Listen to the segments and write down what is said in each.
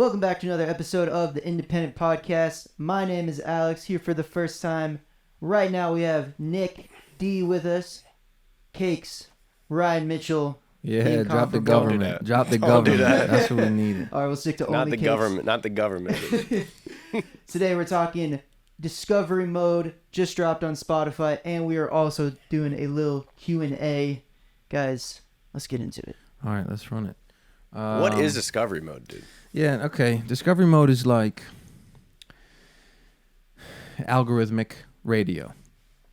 Welcome back to another episode of the Independent Podcast. My name is Alex, here for the first time. Right now we have Nick D with us, Cakes, Ryan Mitchell. Yeah, drop the Don't government. Drop the Don't do government. that. That's what we needed. All right, we'll stick to Not only the Cakes. government. Not the government. Today we're talking Discovery Mode, just dropped on Spotify, and we are also doing a little Q&A. Guys, let's get into it. All right, let's run it. What is discovery mode, dude? Yeah, okay. Discovery mode is like algorithmic radio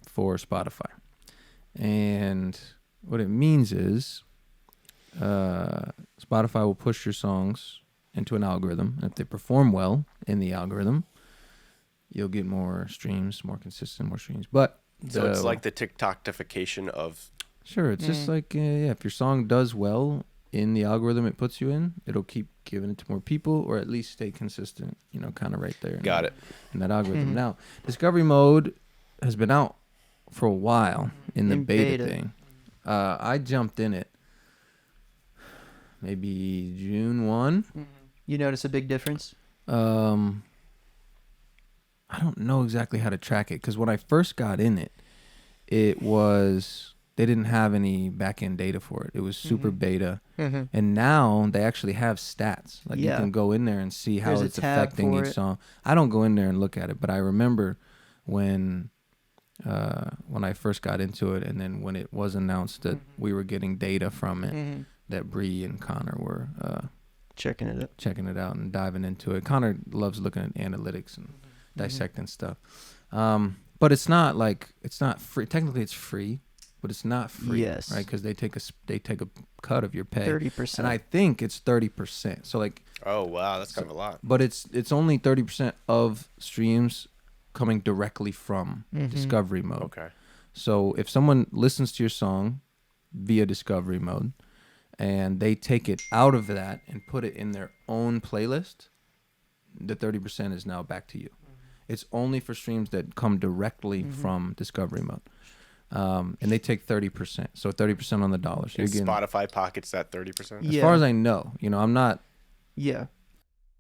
for Spotify. And what it means is Spotify will push your songs into an algorithm. And if they perform well in the algorithm, you'll get more streams, more consistent, more streams. But So it's like the TikTokification of... Sure, it's just like, if your song does well in the algorithm it puts you in, it'll keep giving it to more people, or at least stay consistent, kind of right there. Got it. In that algorithm. Now, Discovery Mode has been out for a while in the beta thing. I jumped in it maybe June 1. You notice a big difference? I don't know exactly how to track it, because when I first got in it, they didn't have any back-end data for it. It was super beta. And now they actually have stats. Like you can go in there and see how it's affecting each song. I don't go in there and look at it, but I remember when I first got into it, and then when it was announced that we were getting data from it, that Bree and Connor were checking it out and diving into it. Connor loves looking at analytics and dissecting stuff. But it's not free. Technically it's free, but it's not free, yes, right? Because they take a cut of your pay, 30%, and I think it's 30%. So like, oh wow, that's kind of a lot. But it's only 30% of streams coming directly from Discovery Mode. Okay. So if someone listens to your song via Discovery Mode, and they take it out of that and put it in their own playlist, the 30% is now back to you. It's only for streams that come directly from Discovery Mode. And they take 30%. So 30% on the dollar. So and Spotify pockets that 30%? As far as I know, I'm not... Yeah.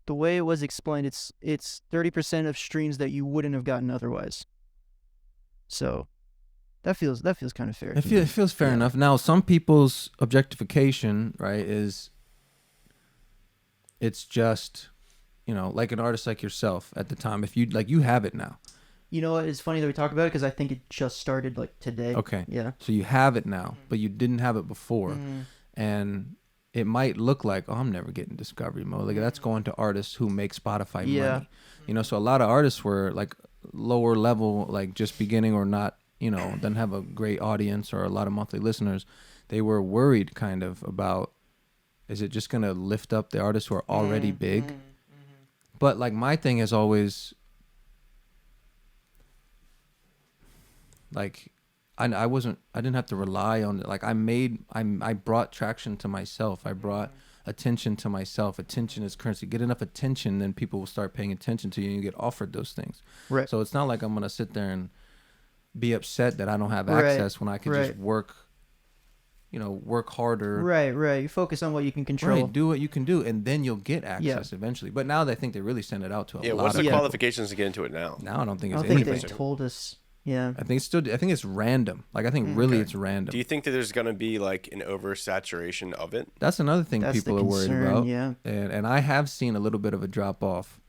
The way it was explained, it's 30% of streams that you wouldn't have gotten otherwise. So that feels kind of fair. It feels fair enough. Now, some people's objectification, right, is it's just, like an artist like yourself at the time. If you have it now. You know what? It's funny that we talk about it because I think it just started like today. Okay. Yeah. So you have it now, but you didn't have it before. And it might look like, oh, I'm never getting Discovery Mode. Like that's going to artists who make Spotify money. So a lot of artists were like lower level, like just beginning or not, doesn't have a great audience or a lot of monthly listeners. They were worried kind of about, is it just going to lift up the artists who are already big? But like my thing is always, like, I didn't have to rely on it. Like I brought traction to myself. I brought attention to myself. Attention is currency. Get enough attention, then people will start paying attention to you and you get offered those things. Right. So it's not like I'm going to sit there and be upset that I don't have access when I could just work harder. Right. You focus on what you can control. Right, do what you can do, and then you'll get access eventually. But now I think they really send it out to a lot of people. What's the qualifications to get into it now? Now I don't think it's anything. anything. They told us. Yeah. I think it's random. Like I think really it's random. Do you think that there's going to be like an oversaturation of it? That's another thing people are worried about. Yeah. And I have seen a little bit of a drop off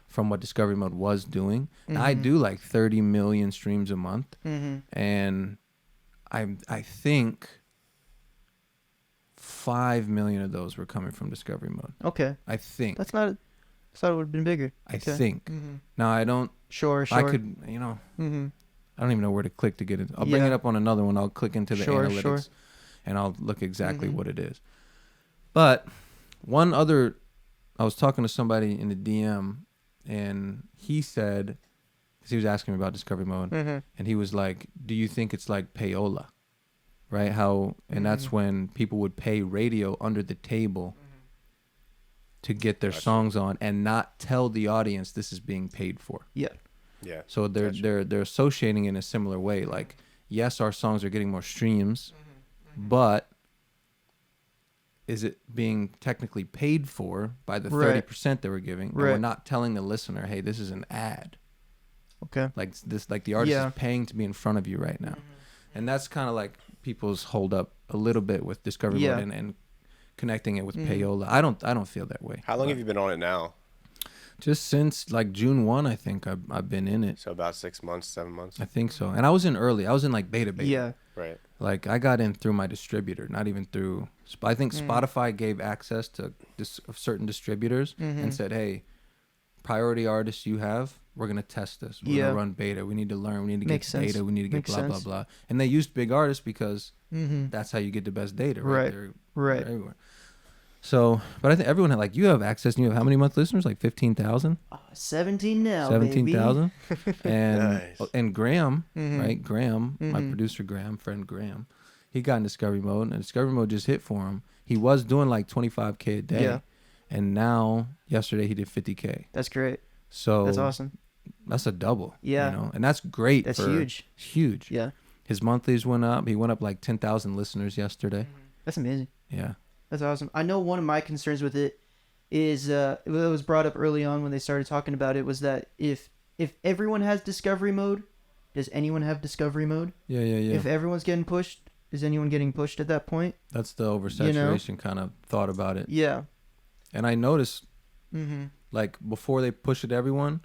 from what Discovery Mode was doing. Now, I do like 30 million streams a month. And I think 5 million of those were coming from Discovery Mode. Okay. I think. I thought it would have been bigger. I think. Now I don't. Sure. I could, I don't even know where to click to get it. I'll bring it up on another one. I'll click into the analytics and I'll look exactly what it is. But I was talking to somebody in the DM and he said, because he was asking me about Discovery Mode, and he was like, do you think it's like payola? Right? And that's when people would pay radio under the table to get their songs on and not tell the audience this is being paid for. Yeah. Yeah. So they're associating in a similar way. Like, yes, our songs are getting more streams, but is it being technically paid for by the 30% they were giving? And we're not telling the listener, hey, this is an ad. Okay. Like the artist is paying to be in front of you right now. And that's kind of like people's hold up a little bit with Discovery Mode and connecting it with payola. I don't feel that way. How long have you been on it now? Just since like June 1, I think I've been in it. So about 6 months, 7 months. I think so. And I was in early. I was in like beta. Yeah. Right. Like I got in through my distributor, not even through. I think Spotify gave access to certain distributors and said, "Hey, priority artists you have, we're gonna test this. We're gonna run beta. We need to learn. We need to get data. We need to get blah blah blah." And they used big artists because that's how you get the best data. Right. They're everywhere. So, but I think everyone had like you have access. And you have how many monthly listeners? Like 15,000. 17 now. 17,000. And Nice. and Graham, right? Graham, my producer friend Graham, he got in Discovery Mode, and Discovery Mode just hit for him. He was doing like 25K a day, and now yesterday he did 50K. That's great. So that's awesome. That's a double. Yeah, you know, and that's great. That's huge. Huge. Yeah. His monthlies went up. He went up like 10,000 listeners yesterday. That's amazing. Yeah. That's awesome. I know one of my concerns with it is it was brought up early on when they started talking about it was that if everyone has Discovery Mode, does anyone have Discovery Mode? Yeah. If everyone's getting pushed, is anyone getting pushed at that point? That's the oversaturation kind of thought about it. Yeah. And I noticed, like before they push it to everyone,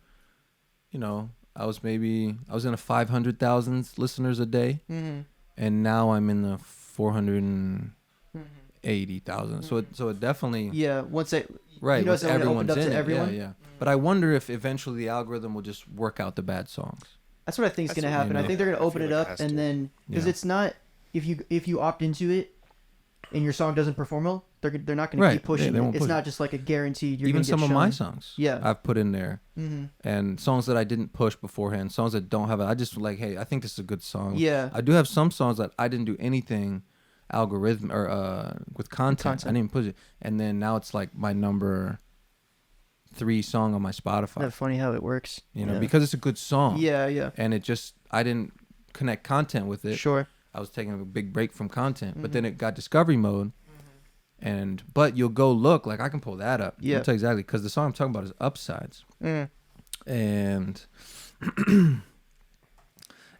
you know, I was in a 500,000 listeners a day, and now I'm in the 480,000. So it definitely once it once everyone's in it, everyone. But I wonder if eventually the algorithm will just work out the bad songs. That's what I think is going to happen. I think they're going to open it up, and then because it's not if you opt into it and your song doesn't perform well, they're not going to keep pushing it. It's not just like a guaranteed. You're even gonna some get of shown. my songs, I've put in there, and songs that I didn't push beforehand, songs that don't have it. I just like, hey, I think this is a good song. Yeah, I do have some songs that I didn't do anything algorithm or with content. I didn't push it, and then now it's like my number 3 song on my Spotify. That's funny how it works. You know, because it's a good song. Yeah. And it just I didn't connect content with it. Sure. I was taking a big break from content, but then it got Discovery Mode, but you'll go look, like I can pull that up. Yeah. I'll tell you exactly, because the song I'm talking about is Upsides. And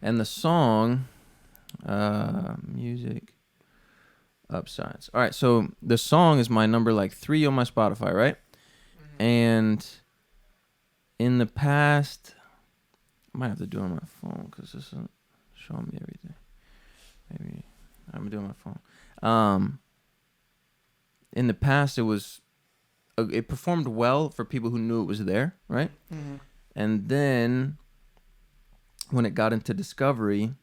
and the song, music, Upsides. All right, so the song is my number like 3 on my Spotify, right? And in the past, I might have to do it on my phone because this isn't showing me everything. Maybe I'm doing my phone. In the past, it performed well for people who knew it was there, right? And then when it got into Discovery,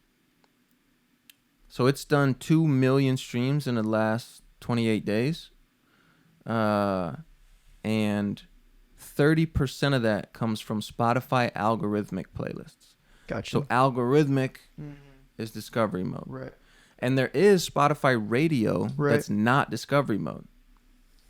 so it's done 2 million streams in the last 28 days, and 30% of that comes from Spotify algorithmic playlists. Gotcha. So algorithmic is Discovery Mode. Right. And there is Spotify Radio that's not Discovery Mode.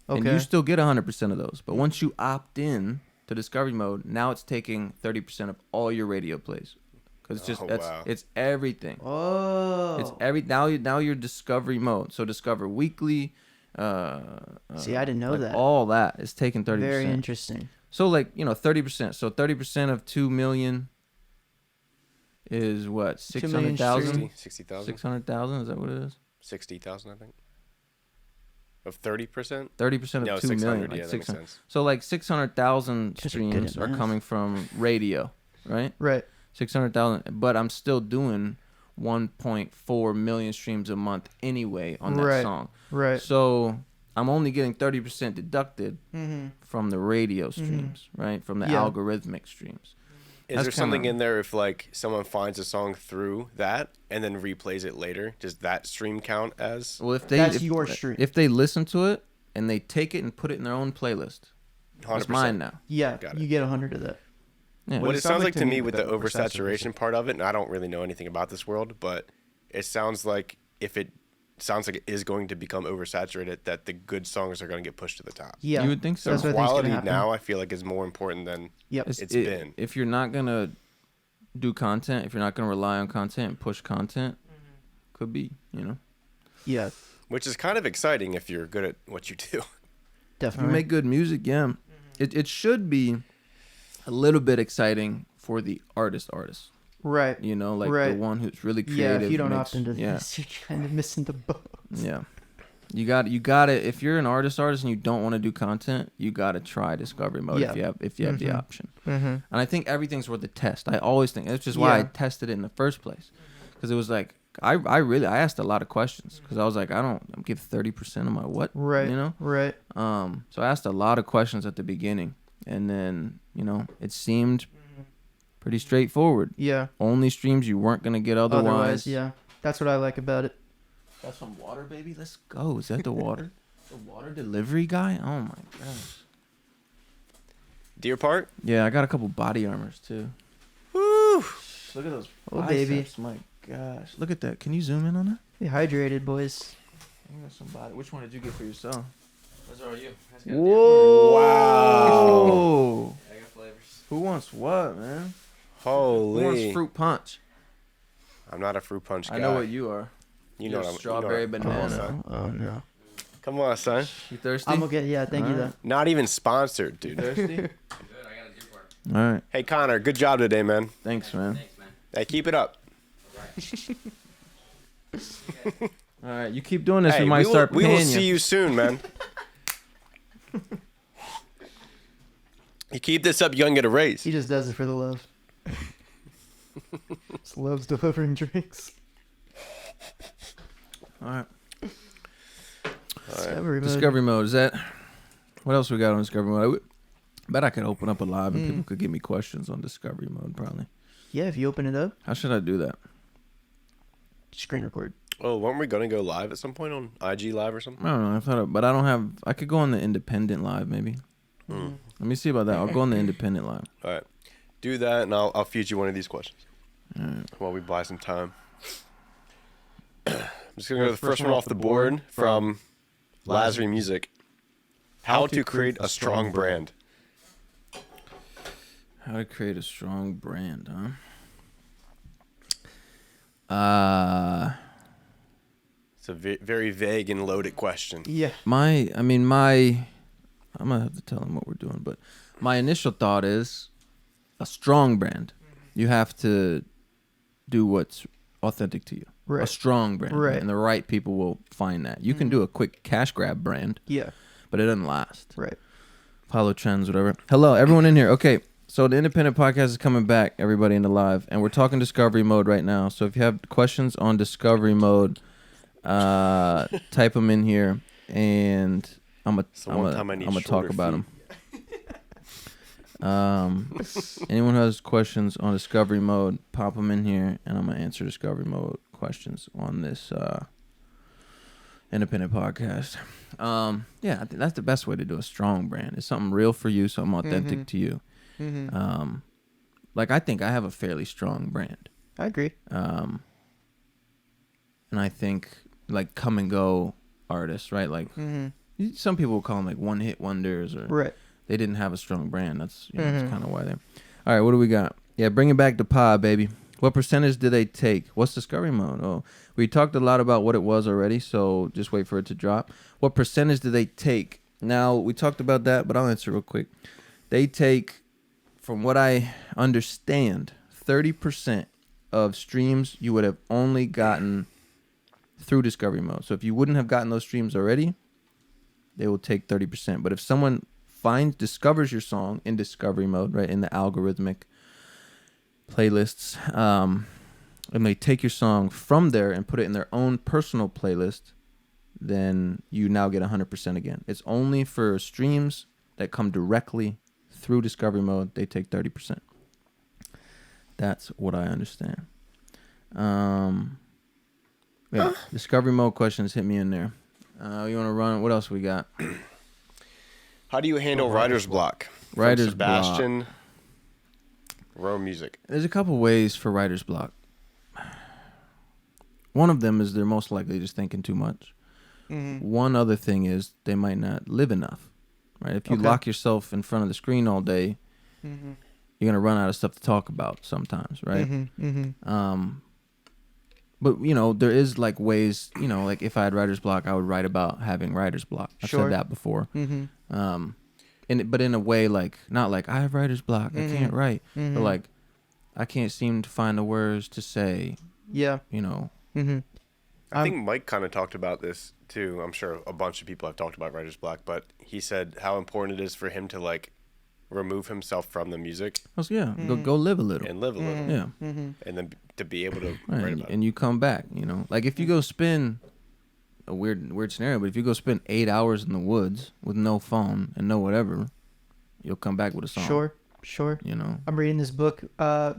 Okay. And you still get 100% of those. But once you opt in to Discovery Mode, now it's taking 30% of all your radio plays. Because it's just it's everything. Oh. It's now you're Discovery Mode. So Discover Weekly. See, I didn't know that. All that is taking 30%. Very interesting. So 30%. So 30% of 2 million is what? 600,000? 60,000. 600,000, is that what it is? 60,000, I think. Of 30%? 30% of 2 million. Like that makes sense. So like 600,000 streams are coming from radio, right? Right. 600,000, but I'm still doing 1.4 million streams a month anyway on that song. Right. So I'm only getting 30% deducted from the radio streams, right? From the algorithmic streams. Is there something in there if like someone finds a song through that and then replays it later? Does that stream count as? Well, that's your stream. If they listen to it and they take it and put it in their own playlist, 100%. It's mine now. Yeah, you get 100 of that. Yeah. What it sounds like to me with the oversaturation part of it, and I don't really know anything about this world, but it sounds like it is going to become oversaturated, that the good songs are going to get pushed to the top. Yeah, you would think so. That's quality now, I feel like, is more important than it's been. If you're not going to do content, if you're not going to rely on content and push content, could be, you know. Yeah. Which is kind of exciting if you're good at what you do. Definitely. You make good music, yeah. It should be a little bit exciting for the artist. Right. You know, like the one who's really creative. Yeah, if you don't opt into this, you're kind of missing the boat. Yeah. You got to if you're an artist and you don't want to do content, you got to try discovery mode if you have the option. And I think everything's worth a test. I always think that's just why I tested it in the first place. Cuz it was like I asked a lot of questions cuz I was like I'm give 30% of my what, right, you know? Right. So I asked a lot of questions at the beginning and then, you know, it seemed pretty straightforward. Yeah. Only streams you weren't going to get otherwise. Yeah. That's what I like about it. That's some water, baby. Let's go. Is that the water? The water delivery guy? Oh my gosh. Deer Park? Yeah, I got a couple body armors too. Woo! Look at those biceps, baby. My gosh. Look at that. Can you zoom in on that? Be hydrated, boys. I got some body. Which one did you get for yourself? Those are all you. Whoa! Wow! I got flavors. Who wants what, man? Holy! Who wants fruit punch? I'm not a fruit punch guy. I know what you are. You know what I'm. Strawberry banana. Son. Oh no. Come on, son. You thirsty? I'm okay. Yeah, thank you. Though. Not even sponsored, dude. You thirsty? Good. I got a Deer Park. All right. Hey, Connor. Good job today, man. Thanks, man. Thanks, man. Hey, keep it up. All right. You keep doing this, Hey, we might start we paying will see you soon, man. You keep this up, you're gonna get a raise. He just does it for the love. Just loves delivering drinks. All right. Discovery mode. Discovery mode. Is that what else we got on discovery mode? I bet I could open up a live and people could give me questions on discovery mode probably. Yeah, if you open it up. How should I do that? Screen record. Oh, weren't we gonna go live at some point on IG Live or something? I don't know. But I don't have. I could go on the independent live maybe. Let me see about that. I'll go on the independent live. All right, do that, and I'll feed you one of these questions All right. while we buy some time. I'm just gonna go to the first one off the board from Lazary Music. How to create a strong brand. How to create a strong brand, huh? It's a very vague and loaded question. Yeah. I'm gonna have to tell him what we're doing, but my initial thought is a strong brand. You have to do what's authentic to you. Right. A strong brand, Right. And the right people will find that. You can do a quick cash grab brand, Yeah. but it doesn't last. Right. Follow trends, whatever. Hello, everyone in here. Okay, so the Independent Podcast is coming back, everybody in the live, and we're talking discovery mode right now. So if you have questions on discovery mode, type them in here, and I'm gonna talk about them. Anyone who has questions on discovery mode, pop them in here, and I'm gonna answer discovery mode questions on this Independent Podcast. Yeah, I think that's the best way to do a strong brand. It's something real for you, something authentic to you. Like I think I have a fairly strong brand. I agree. And I think like come and go artists, right? Like some people will call them like one hit wonders, or Right. they didn't have a strong brand. That's that's kind of why they're. All right, what do we got? Yeah, bring it back to pod, baby. What percentage do they take? What's discovery mode? Oh, we talked a lot about what it was already, so just wait for it to drop. What percentage do they take? Now, we talked about that, but I'll answer real quick. They take, from what I understand, 30% of streams you would have only gotten through discovery mode. So if you wouldn't have gotten those streams already, they will take 30%. But if someone discovers your song in discovery mode, right, in the algorithmic playlists, and they take your song from there and put it in their own personal playlist, then you now get 100% again. It's only for streams that come directly through discovery mode. They take 30%. That's what I understand. Yeah, discovery mode questions, hit me in there. You want to run? What else we got? How do you handle writer's block? Writer's Sebastian Row Music. There's a couple ways for writer's block. One of them is they're most likely just thinking too much. One other thing is they might not live enough, right? If you lock yourself in front of the screen all day, you're going to run out of stuff to talk about sometimes, right? But you know, there is like ways. You know, like if I had writer's block, I would write about having writer's block. I've said that before. But in a way, like not like I have writer's block, I can't write, but like I can't seem to find the words to say. Yeah. You know. I think Mike kind of talked about this too. I'm sure a bunch of people have talked about writer's block, but he said how important it is for him to like remove himself from the music. Oh, yeah, go live a little. And live a little. Yeah. And then to be able to write about it. And you come back, you know. Like if you go spend a weird scenario, but if you go spend 8 hours in the woods with no phone and no whatever, you'll come back with a song. Sure. You know. I'm reading this book,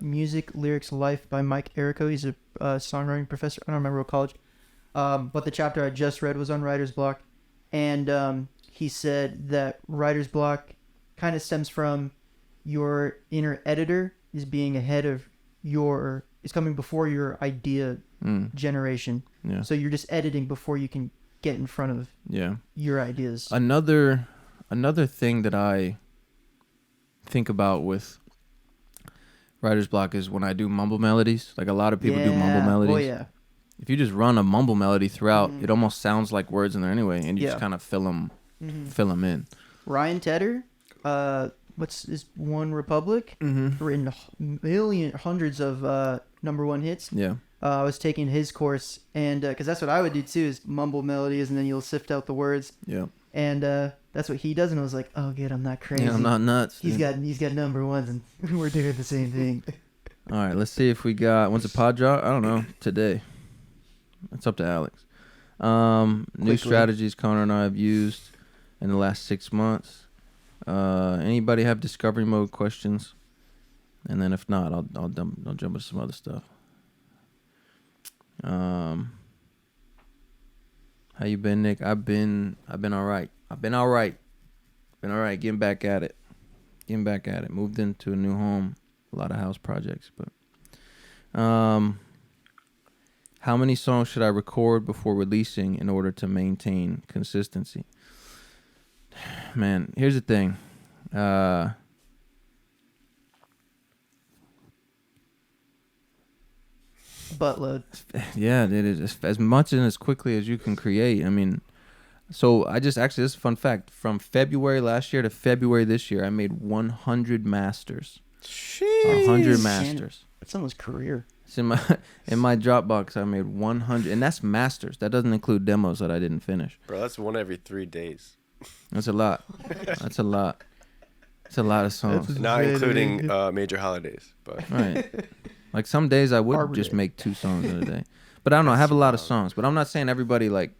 Music, Lyrics, Life by Mike Errico. He's a songwriting professor. I don't remember what college. But the chapter I just read was on writer's block. And he said that writer's block kind of stems from your inner editor is being ahead of is coming before your idea generation. Yeah. So you're just editing before you can get in front of your ideas. Another thing that I think about with writer's block is when I do mumble melodies. Like a lot of people do mumble melodies. Oh yeah. If you just run a mumble melody throughout, it almost sounds like words in there anyway, and you just kind of fill them in. Ryan Tedder, what's his One Republic? Written hundreds of #1 hits. Yeah. I was taking his course, and because that's what I would do too, is mumble melodies, and then you'll sift out the words. Yeah. And that's what he does, and I was like, oh, good, I'm not crazy. Yeah, I'm not nuts. He's got #1s, and we're doing the same thing. All right, let's see if we got. When's the pod drop? I don't know. Today. It's up to Alex. New strategies Connor and I have used in the last 6 months. Anybody have discovery mode questions? And then if not, I'll jump into some other stuff. How you been, Nick? I've been all right. Been all right. Getting back at it. Moved into a new home. A lot of house projects, but how many songs should I record before releasing in order to maintain consistency? Man, here's the thing. Buttload. Yeah, it is. As much and as quickly as you can create. I mean, so this is a fun fact. From February last year to February this year, I made 100 masters. Jeez. 100 masters. That's someone's career. It's in my Dropbox. I made 100, and that's masters. That doesn't include demos that I didn't finish. Bro, that's one every 3 days. That's a lot. That's a lot. It's a lot of songs. Not including major holidays, but right. Like some days I would just make 2 songs in a day, but I don't know. I have a lot of songs, but I'm not saying everybody like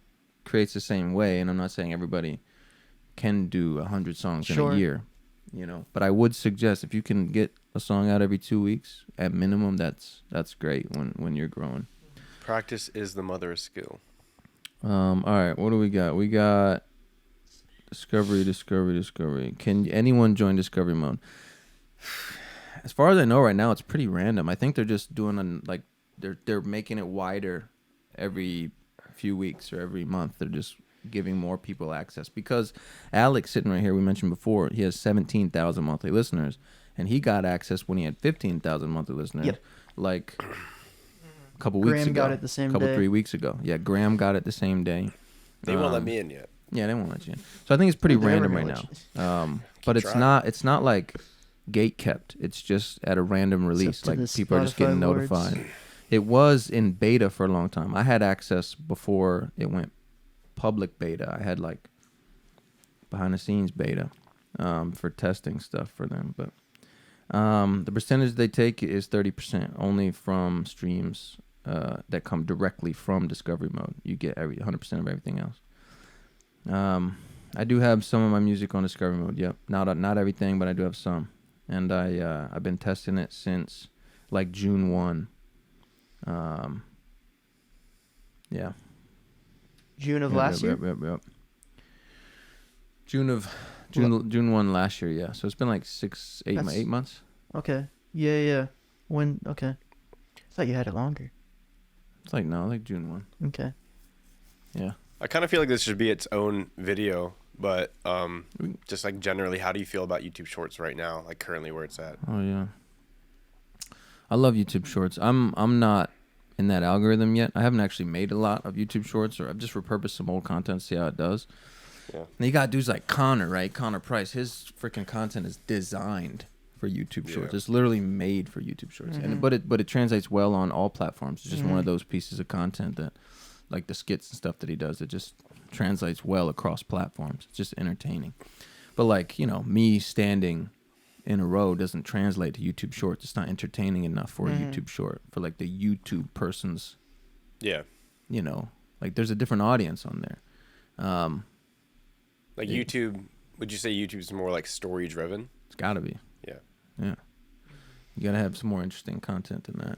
creates the same way, and I'm not saying everybody can do 100 songs in a year. You know, but I would suggest if you can get a song out every 2 weeks at minimum, that's great when you're growing. Practice is the mother of skill. All right, what do we got? We got discovery. Can anyone join discovery mode? As far as I know right now, it's pretty random. I think they're just doing they're making it wider every few weeks or every month. They're just giving more people access because Alex sitting right here, we mentioned before, he has 17,000 monthly listeners, and he got access when he had 15,000 monthly listeners. Yep. Like a couple weeks ago. Graham got it the same day. 3 weeks ago. Yeah, Graham got it the same day. They won't let me in yet. Yeah, they won't let you in. So I think it's pretty random right now. But it's not like gate kept. It's just at a random release. Like people are just getting notified. It was in beta for a long time. I had access before it went public beta. I had like behind the scenes beta for testing stuff for them. But the percentage they take is 30% only from streams that come directly from discovery mode. You get 100% of everything else. I do have some of my music on discovery mode. Yep, not everything, but I do have some, and I've been testing it since like June 1. Yeah. June of last year. Yep. June 1 last year. Yeah. So it's been like 8 months. Okay. Yeah. Okay. I thought you had it longer. It's like June 1. Okay. Yeah. I kind of feel like this should be its own video, but just like generally, how do you feel about YouTube Shorts right now, like currently where it's at? Oh yeah. I love YouTube Shorts. I'm not in that algorithm yet. I haven't actually made a lot of YouTube Shorts, or I've just repurposed some old content to see how it does. Yeah. And you got dudes like Connor, right? Connor Price. His freaking content is designed for YouTube Shorts. It's literally made for YouTube Shorts. And but it translates well on all platforms. It's just one of those pieces of content that, like the skits and stuff that he does, it just translates well across platforms. It's just entertaining. But like, you know, me standing in a row doesn't translate to YouTube Shorts. It's not entertaining enough for a YouTube Short, for like the YouTube person's, you know, like there's a different audience on there. Like YouTube, would you say YouTube's more like story driven? It's gotta be. Yeah. Yeah. You gotta have some more interesting content than that.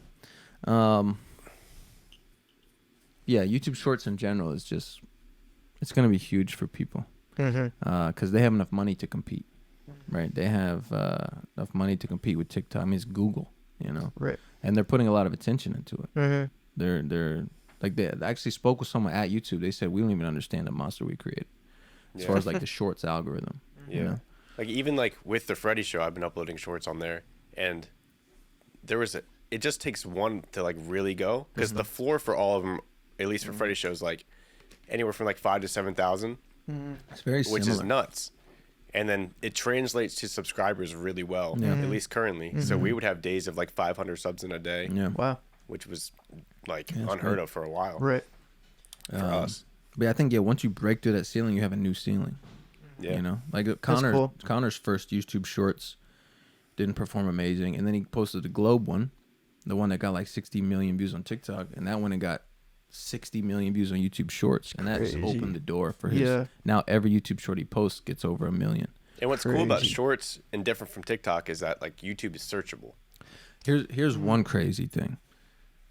Yeah, YouTube Shorts in general is just, it's gonna be huge for people. Because they have enough money to compete. Right, they have enough money to compete with TikTok. I mean, it's Google, you know, right? And they're putting a lot of attention into it. They're like, they actually spoke with someone at YouTube. They said we don't even understand the monster we created, as far as like the Shorts algorithm. Yeah, you know? Like even like with the Freddy Show, I've been uploading Shorts on there, and it just takes one to like really go, because the floor for all of them, at least for Freddy Show, is like anywhere from like 5,000 to 7,000. It's very similar. Which is nuts. And then it translates to subscribers really well, at least currently. So we would have days of like 500 subs in a day. Yeah. Wow. Which was like unheard of for a while. Right. For us. But I think, once you break through that ceiling, you have a new ceiling. Yeah. You know, like cool. Connor's first YouTube Shorts didn't perform amazing. And then he posted the Globe one, the one that got like 60 million views on TikTok. And that one, it got 60 million views on YouTube Shorts, and that's opened the door for his. Now every YouTube Short he posts gets over 1 million. And what's cool about Shorts and different from TikTok is that like YouTube is searchable. Here's one crazy thing.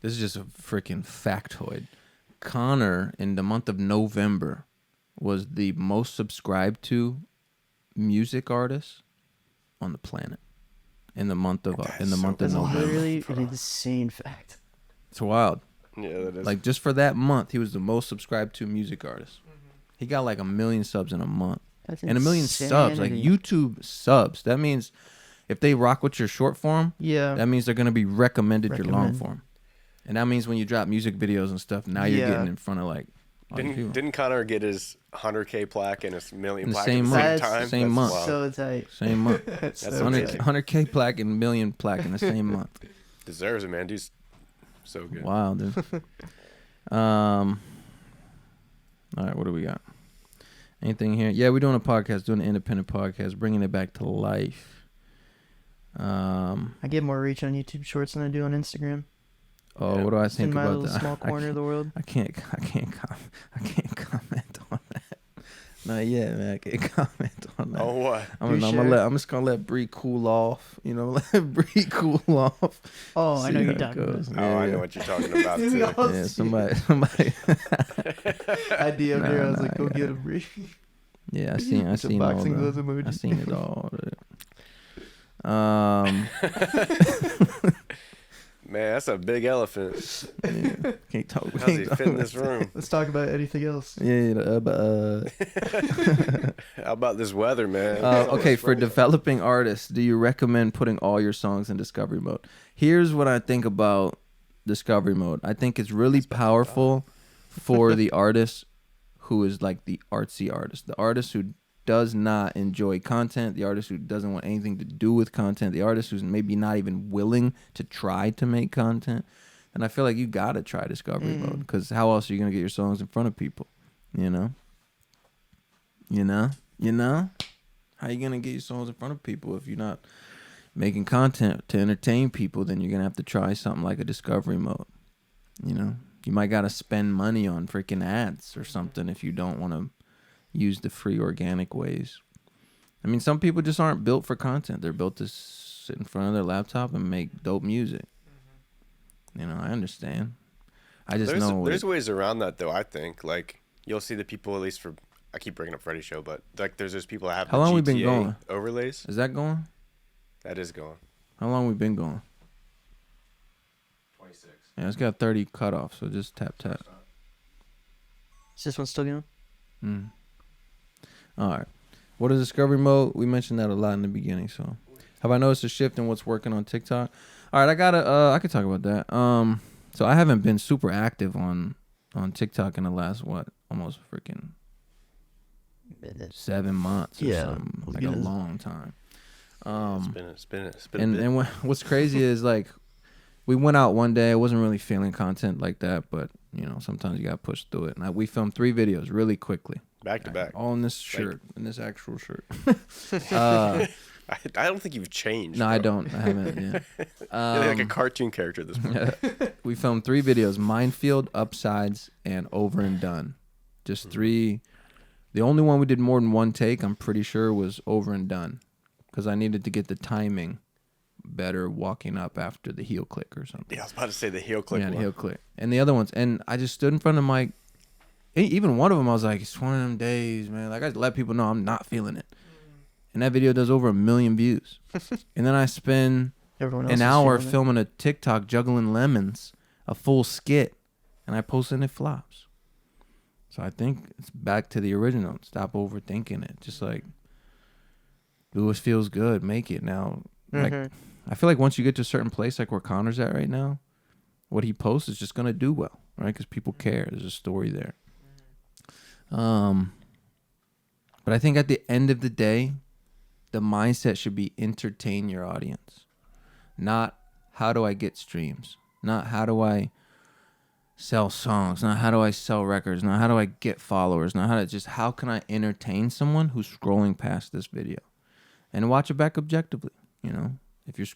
This is just a freaking factoid. Connor in the month of November was the most subscribed to music artist on the planet in the month of November. That's literally an insane fact. It's wild. Yeah, that is. Like, just for that month, he was the most subscribed to music artist. He got like 1 million subs in a month. That's and 1 million subs, like YouTube subs. That means if they rock with your short form, that means they're gonna be recommended your long form. And that means when you drop music videos and stuff, now you're getting in front of like. Didn't Connor get his 100K plaque and his million plaque at the same time? Same month. So tight. Same month. That's 100K plaque and 1 million plaque in the same month. Deserves it, man. Dude's so good. Wow, dude. All right, what do we got? Anything here? Yeah, we're doing a podcast, doing an independent podcast, bringing it back to life. I get more reach on YouTube Shorts than I do on Instagram. Oh, what do I think in my about little that? small corner of the world. I can't comment on that. Not yet, man. I can't comment on that. Oh, what? I'm just gonna let Bree cool off. You know, let Bree cool off. Oh, I know you're talking about. Oh, I know what you're talking about too. Yeah, somebody. I DM'd her. I was like, go get him, Bree. Yeah, I seen all that. I seen it all. Man, that's a big elephant. Yeah. Can't talk. How's he fit in this room? Let's talk about anything else. Yeah, How about this weather, man? Okay, for developing artists, do you recommend putting all your songs in discovery mode? Here's what I think about discovery mode. I think it's really powerful for the artist who is like the artsy artist, the artist who does not enjoy content, the artist who doesn't want anything to do with content, the artist who's maybe not even willing to try to make content. And I feel like you gotta try discovery mode, because how else are you gonna get your songs in front of people? You know? How you gonna get your songs in front of people if you're not making content to entertain people? Then you're gonna have to try something like a discovery mode. You know? You might gotta spend money on freaking ads or something if you don't want to use the free organic ways. I mean, some people just aren't built for content. They're built to sit in front of their laptop and make dope music. You know, I understand. I just know there's ways around that, though. I think like you'll see the people, at least for, I keep bringing up Freddy Show, but like there's those people that have how long we been going overlays. Is that going? That is going. How long we been going? 26. Yeah, it's got 30 cutoff, so just tap. Is this one still going? All right. What is discovery mode? We mentioned that a lot in the beginning. So, have I noticed a shift in what's working on TikTok? All right, I could talk about that. So I haven't been super active on TikTok in the last almost freaking 7 months or something, like a long time. It's been a bit. And what's crazy is like we went out one day. I wasn't really feeling content like that, but sometimes you gotta push through it. And we filmed 3 videos really quickly, back to back, all in this shirt, in this actual shirt. I don't think you've changed. No, bro. I don't. I haven't. Yeah. You're like a cartoon character at this point. We filmed 3 videos: Minefield, Upsides, and Over and Done. Just 3. The only one we did more than one take, I'm pretty sure, was Over and Done, because I needed to get the timing better walking up after the heel click or something. Yeah, I was about to say the heel click. Yeah, the heel click. And the other ones, and I just stood in front of Mike. Even one of them, I was like, it's one of them days, man. Like, I just let people know I'm not feeling it. And that video does over 1 million views. And then I spend an hour filming a TikTok juggling lemons, a full skit, and I post and it flops. So I think it's back to the original. Stop overthinking it. Just like, do what feels good. Make it. Now, like, I feel like once you get to a certain place, like where Connor's at right now, what he posts is just going to do well, right? Because people care. There's a story there. But I think at the end of the day, the mindset should be entertain your audience. Not how do I get streams. Not how do I sell songs. Not how do I sell records. Not how do I get followers. Not how can I entertain someone who's scrolling past this video. And watch it back objectively, If you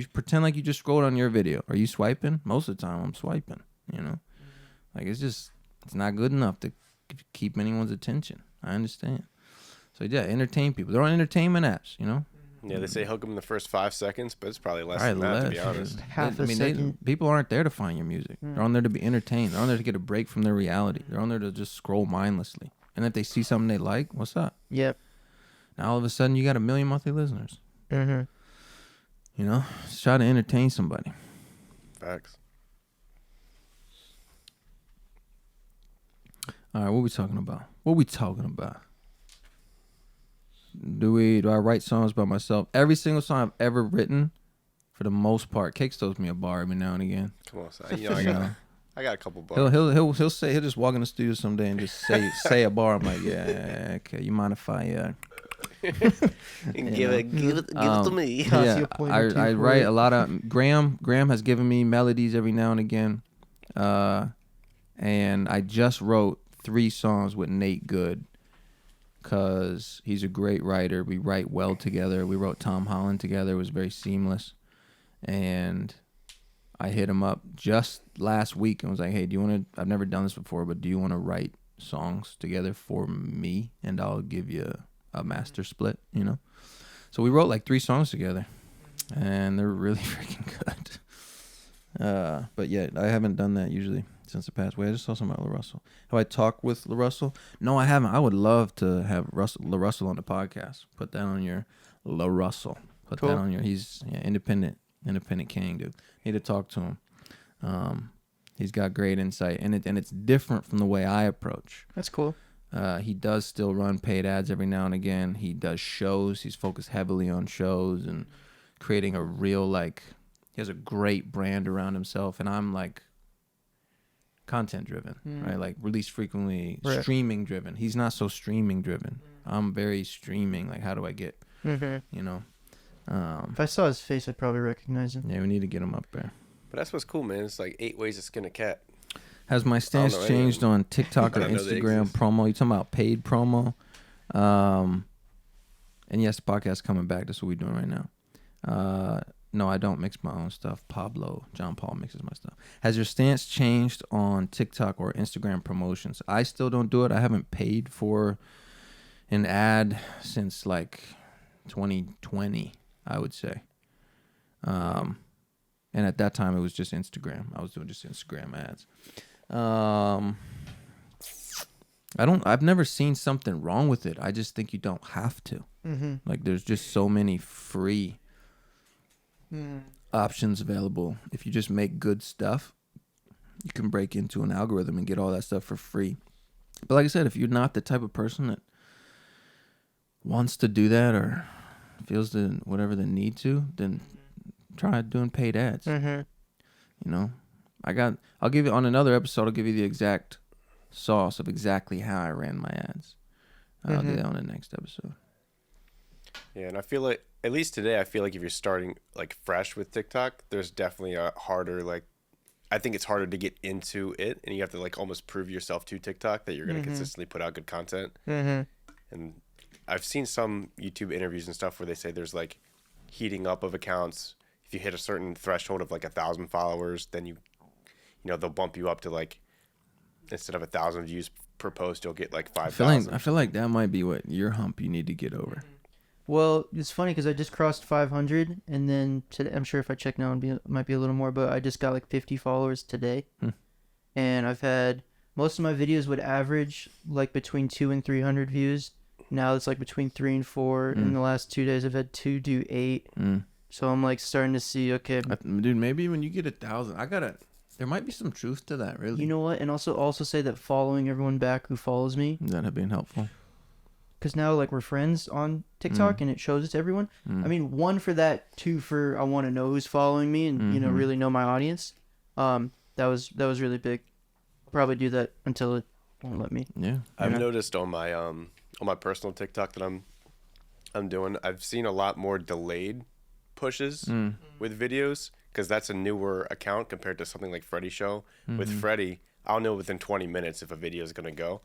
pretend like you just scrolled on your video, are you swiping? Most of the time I'm swiping, Like it's not good enough to keep anyone's attention. I understand. So yeah, entertain people. They're on entertainment apps, Yeah, they say hook them in the first 5 seconds, but it's probably less than that, to be honest. Half a second. People aren't there to find your music. They're on there to be entertained. They're on there to get a break from their reality. They're on there to just scroll mindlessly. And if they see something they like, what's up? Yep. Now all of a sudden you got 1 million monthly listeners. Mm-hmm. Just try to entertain somebody. Facts. All right, what we talking about? Do I write songs by myself? Every single song I've ever written, for the most part, Cakes throws me a bar every now and again. Come on, son. I got a couple bars. He'll just walk in the studio someday and just say a bar. I'm like, yeah, okay. You mind if I give it to me. Yeah, I write a lot of Graham has given me melodies every now and again, and I just wrote 3 songs with Nate Good, because he's a great writer. We write well together. We wrote Tom Holland together. It was very seamless. And I hit him up just last week and was like, hey, I've never done this before, but do you want to write songs together for me? And I'll give you a master split, So we wrote like 3 songs together, and they're really freaking good. But yeah, I haven't done that usually since the past. Wait, I just saw something about LaRussell. Have I talked with LaRussell? No, I haven't. I would love to have LaRussell on the podcast. Put that on your LaRussell. Put that on your. He's independent king, dude. Need to talk to him. He's got great insight, and it's different from the way I approach. That's cool. He does still run paid ads every now and again. He does shows. He's focused heavily on shows and creating a real he has a great brand around himself, and I'm content driven, right? Like release frequently, right. Streaming driven. He's not so streaming driven. I'm very streaming. Like, how do I get, If I saw his face, I'd probably recognize him. Yeah, we need to get him up there. But that's what's cool, man. It's like 8 ways to skin a cat. Has my stance changed on TikTok or Instagram promo? You talking about paid promo? And yes, the podcast coming back. That's what we're doing right now. No, I don't mix my own stuff. John Paul mixes my stuff. Has your stance changed on TikTok or Instagram promotions? I still don't do it. I haven't paid for an ad since 2020, I would say. And at that time, it was just Instagram. I was doing just Instagram ads. I've never seen something wrong with it. I just think you don't have to. Like, there's just so many free options available. If you just make good stuff, you can break into an algorithm and get all that stuff for free. But like I said, if you're not the type of person that wants to do that or feels whatever the need to, then try doing paid ads. I'll give you on another episode. I'll give you the exact sauce of exactly how I ran my ads. I'll do that on the next episode. Yeah, and I feel like at least today, I feel like if you're starting like fresh with TikTok, there's definitely a harder like. I think it's harder to get into it, and you have to like almost prove yourself to TikTok that you're going to consistently put out good content. And I've seen some YouTube interviews and stuff where they say there's like heating up of accounts. If you hit a certain threshold of like 1,000 followers, then you know they'll bump you up to like instead of 1,000 views per post, you'll get like 5,000. I feel like that might be what your hump you need to get over. Well, it's funny because I just crossed 500, and then today, I'm sure if I check now, it might be a little more, but I just got like 50 followers today. And I've had, most of my videos would average like between 200 and 300 views. Now it's like between 3 and 4. In the last 2 days, I've had 2 do 8. So I'm like starting to see, okay. Dude, maybe when you get 1,000, there might be some truth to that, really. You know what? And also say that following everyone back who follows me. Is that being helpful? Because now like we're friends on TikTok and it shows it to everyone. I mean, 1 for that, 2 for I want to know who's following me and you know really know my audience. That was really big. I'll probably do that until it won't let me. Yeah, I've noticed on my personal TikTok that I'm doing. I've seen a lot more delayed pushes with videos because that's a newer account compared to something like Freddie's show. With Freddie, I'll know within 20 minutes if a video is going to go.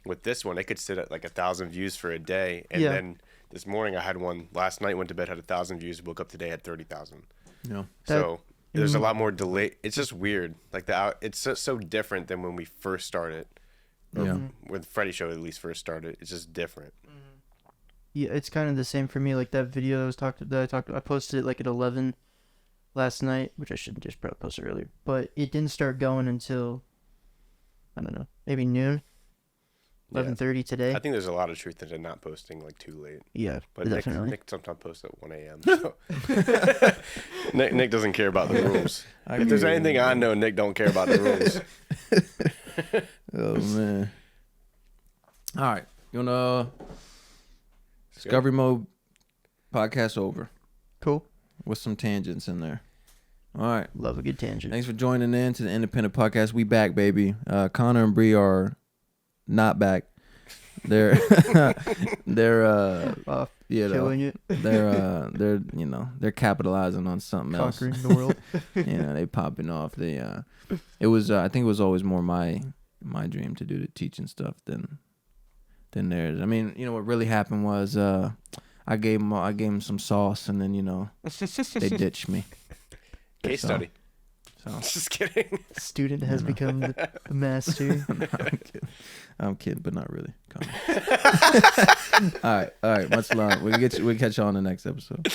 With this one, it could sit at like 1,000 views for a day. And then this morning I had one, last night went to bed, had 1,000 views, woke up today, had 30,000. Yeah. So there's a lot more delay. It's just weird. Like it's so different than when we first started. Yeah. When Freddie's show at least first started. It's just different. Yeah, it's kind of the same for me. Like that video I posted it like at 11 last night, which I should just probably post it earlier. But it didn't start going until, I don't know, maybe noon, 11:30 today. I think there's a lot of truth into not posting like too late. Yeah, but definitely. Nick sometimes posts at 1 a.m. So. Nick doesn't care about the rules. If there's anything I know, Nick don't care about the rules. Oh man! All right, you wanna Discovery Mode podcast over? Cool. With some tangents in there. All right. Love a good tangent. Thanks for joining in to the Independent Podcast. We back, baby. Connor and Bree are not back. They're killing it. They're capitalizing on something else. Conquering the world. They popping off. It was I think it was always more my dream to do the teaching stuff than theirs. I mean, what really happened was I gave them some sauce, and then they ditched me. Case study. So. Just kidding. Student has become the master. No, I'm kidding, but not really. All right. Much love. We'll catch you on the next episode.